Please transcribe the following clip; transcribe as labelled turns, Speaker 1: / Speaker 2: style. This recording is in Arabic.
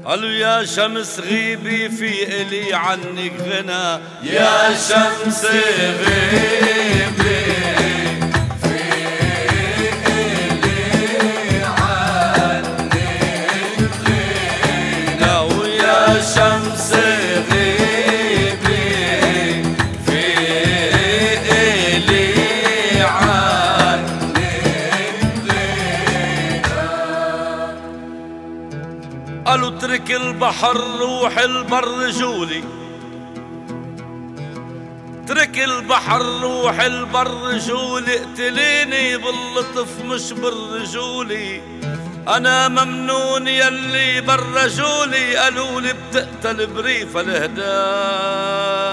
Speaker 1: قالوا يا شمس غيبي في إلي عنك غنى، يا شمس غيبي في إلي عنك غنى، ويا شمس غيبي في إلي عنك غنى. قالوا اترك البحر روح البر جولي، اترك البحر روح البر جولي، اقتليني باللطف مش بالرجولي، انا ممنون يلي برجولي، قالوا لي بتقتل بريف الهدى.